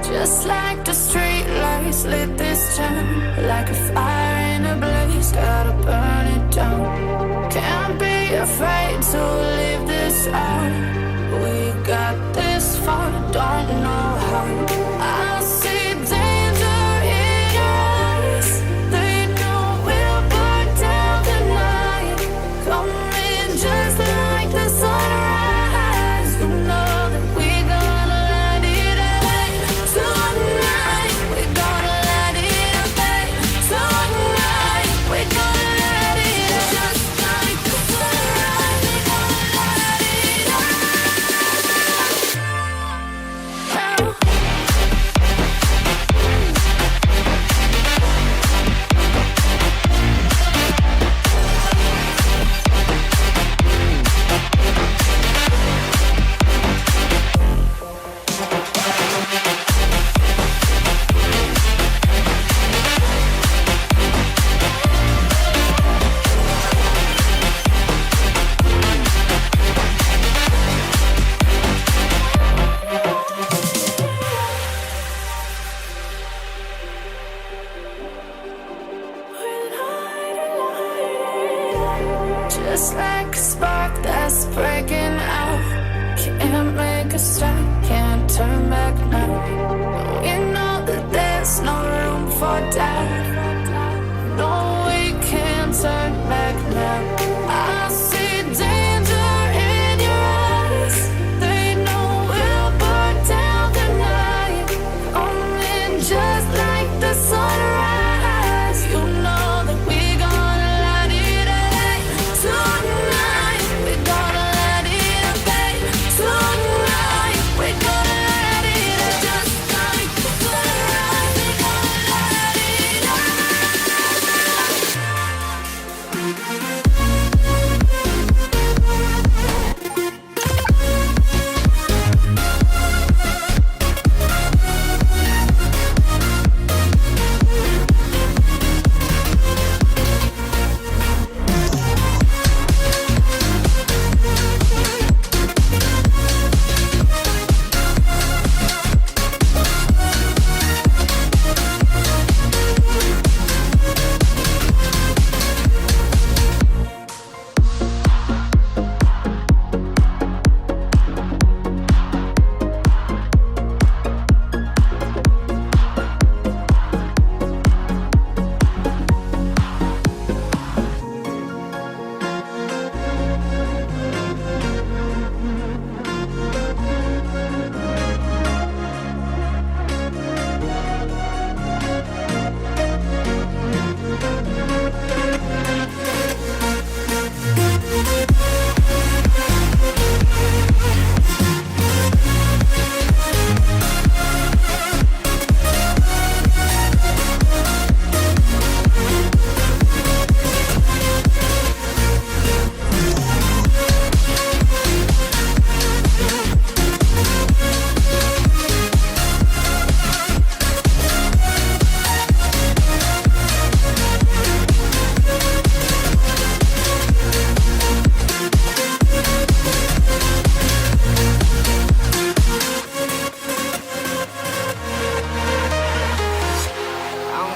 Just like the street lights lit this town, like a fire in a blaze, gotta burn it down. Can't be afraid to leave this out. We got this far, don't know how. I see danger in your eyes. They know we'll burn down the night. Coming just like the sunrise. You know that we're gonna light it up tonight. We're gonna light it up tonight. We're gonna light it up just like the sunrise. We're gonna light it up now. Just like a spark that's breaking out. Can't make a stop, can't turn back now. We know that there's no room for doubt. No, we can't turn back now. I see danger in your eyes. They know we'll burn down the night. Coming just like the sunrise. You know that we're gonna light it up tonight. We're gonna light it up tonight. We're gonna light it up just like the sunrise. We're gonna light it up.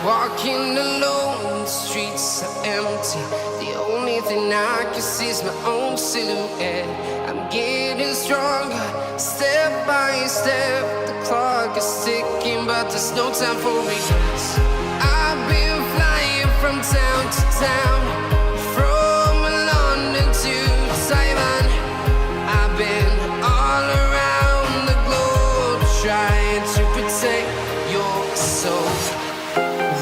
Walking alone, the streets are empty. The only thing I can see is my own silhouette. I'm getting stronger, step by step. The clock is ticking, but there's no time for regrets. I've been flying from town to town, from London to Taiwan. I've been all around the globe trying to protect your soul.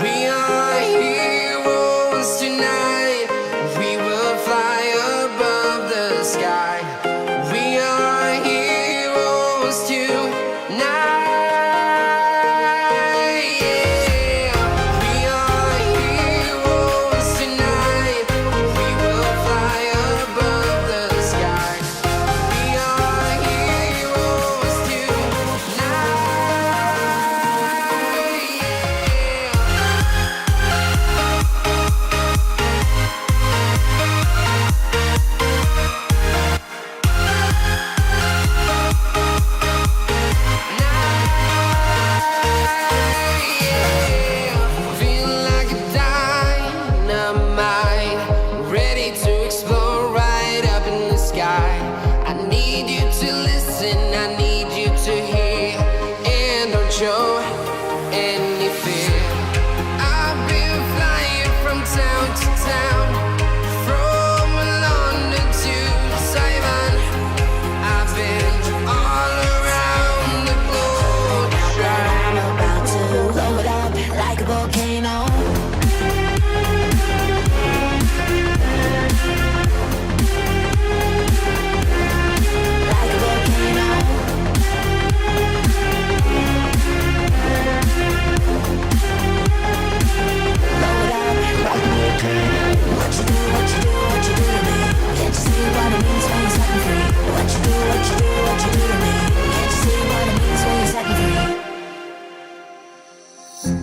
We are heroes tonight. We will fly above the sky. We are heroes tonight. Yeah. We are heroes tonight. to listen, I need you to hear, and don't show any fear. I've been flying from town to town, from London to Taiwan. I've been all around the globe. I'm about to blow it up like a volcano.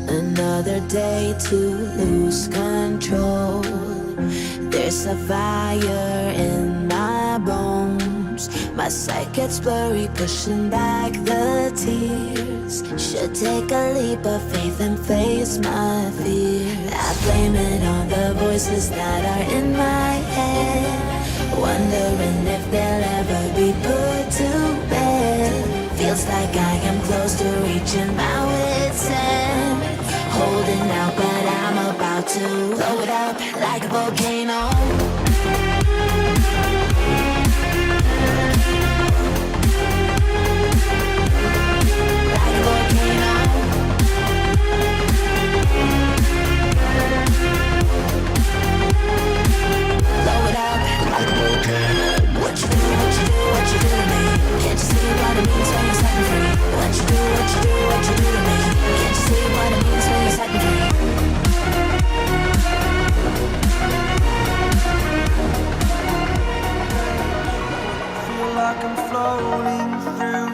Another day to lose control. There's a fire in my bones. My sight gets blurry, pushing back the tears. Should take a leap of faith and face my fear. I blame it on the voices that are in my head, wondering if they'll ever be put to bed. Feels like I am close to reaching my wit's end. Holding out, but I'm about to blow it up like a volcano. Like a volcano. Blow it up like a volcano. What you do, what you do, what you do to me? Can't you see what it means when you're setting free? What you do, what you do, what you do to me? Can't you see what it means when you're setting free? Feel like I'm floating through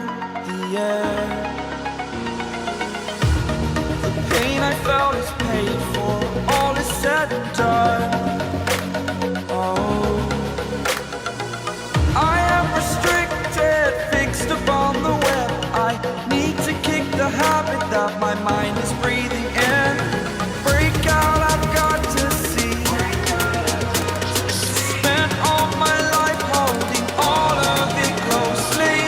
the air. The pain I felt is paid for, all is said and done. Oh, I am restricted, fixed upon the web. I need to kick the habit that my mind is breathing in. Break out, I've got to see. Spent all my life holding all of it closely.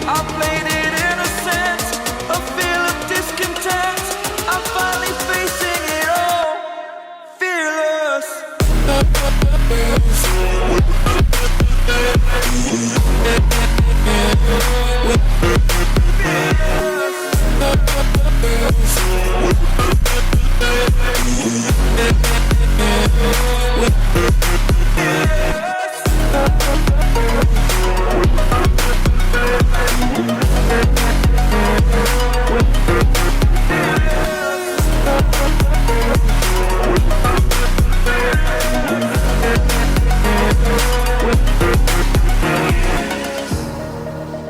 I played it innocent, a feel of discontent. I'm finally facing it all, fearless.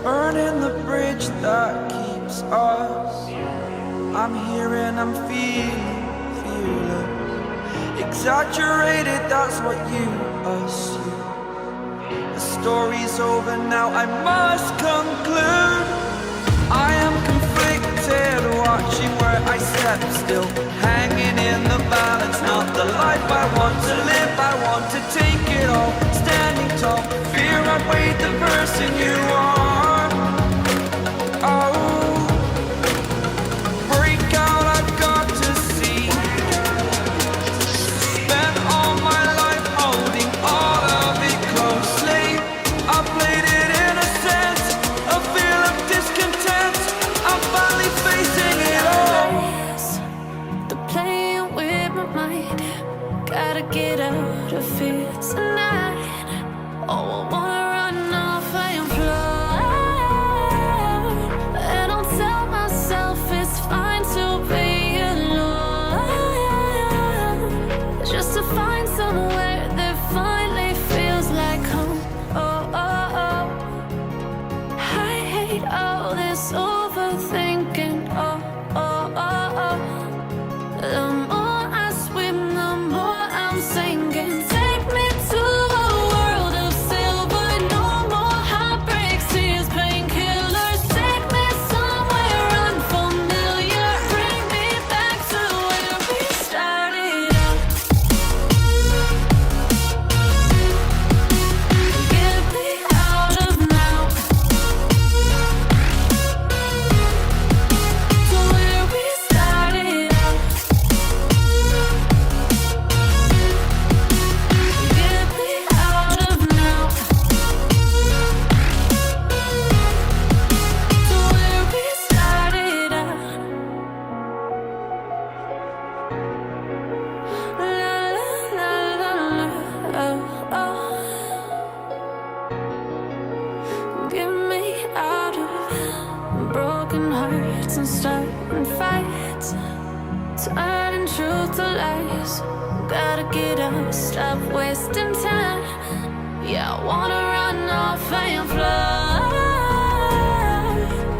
Burning the bridge that keeps us. I'm here and I'm feeling fearless. Exaggerated, that's what you assume. The story's over now, I must conclude. I am conflicted, watching where I step still, hanging in the balance. Not the life I want to live, I want to take it all. Standing tall, fear outweighed the person you are. Oh, break out, I've got to see. Spent all my life holding all of it closely. I played it innocent, a feel of discontent. I'm finally facing it all. The and starting fights, turning truth to lies. Gotta get up, stop wasting time. Yeah, I wanna run off and fly.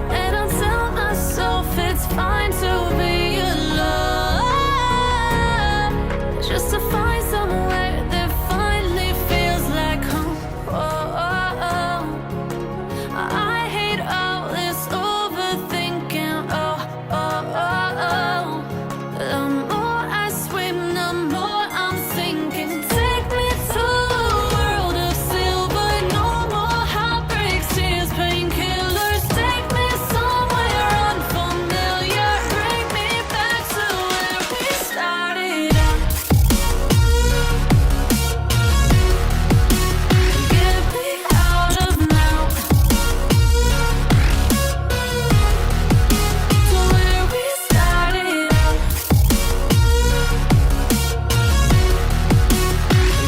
And I'll tell myself it's fine to be alone, just to find somewhere that finally feels like home. Oh, oh, oh. I hate all this overthinking. Oh, oh, oh, oh. The more I swim, the more I'm sinking. Take me to a world of silver. No more heartbreaks, tears, painkillers. Take me somewhere unfamiliar. Bring me back to where we started out. Get me out of now, to where we started out.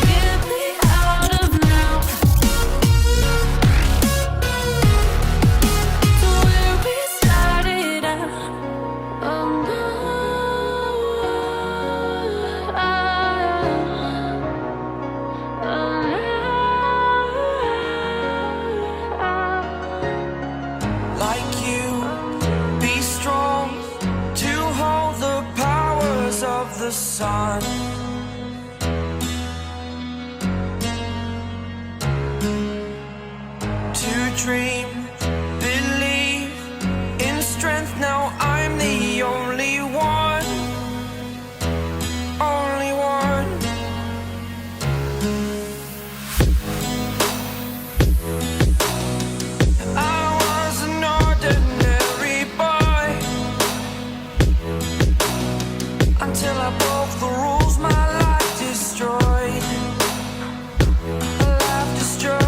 Get me out of now, to where we started out. Oh no, Like you, be strong to hold the powers of the sun. To dream, believe in strength. Now I'm the only one, only one. I was an ordinary boy until I broke the rules. My life destroyed, life destroyed.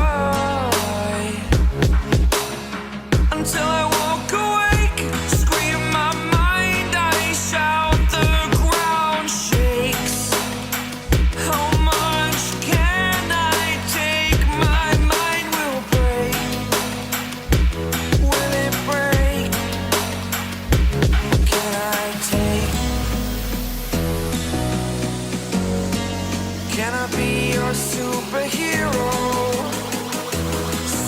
Until I woke awake, scream my mind, I shout, the ground shakes. How much can I take? My mind will break. Will it break? Can I take? Can I be your superhero?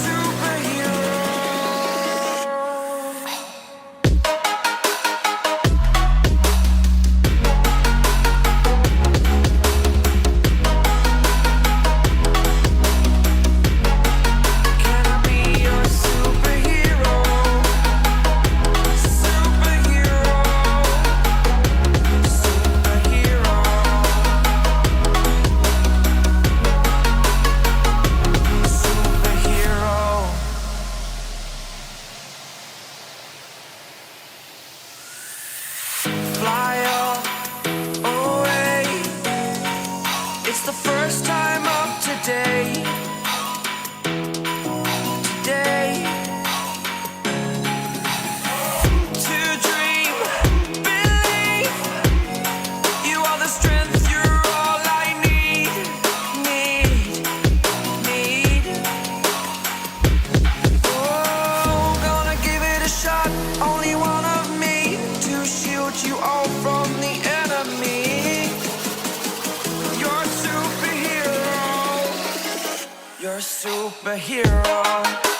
Superhero. Can I be your superhero? Superhero. Superhero. Superhero. Fly up away. It's the first time of today. Today. To dream, believe. You are the strength, you're all I need. Need. Oh, gonna give it a shot. Only one of me to shield you all from the enemy. You're a superhero. You're a superhero.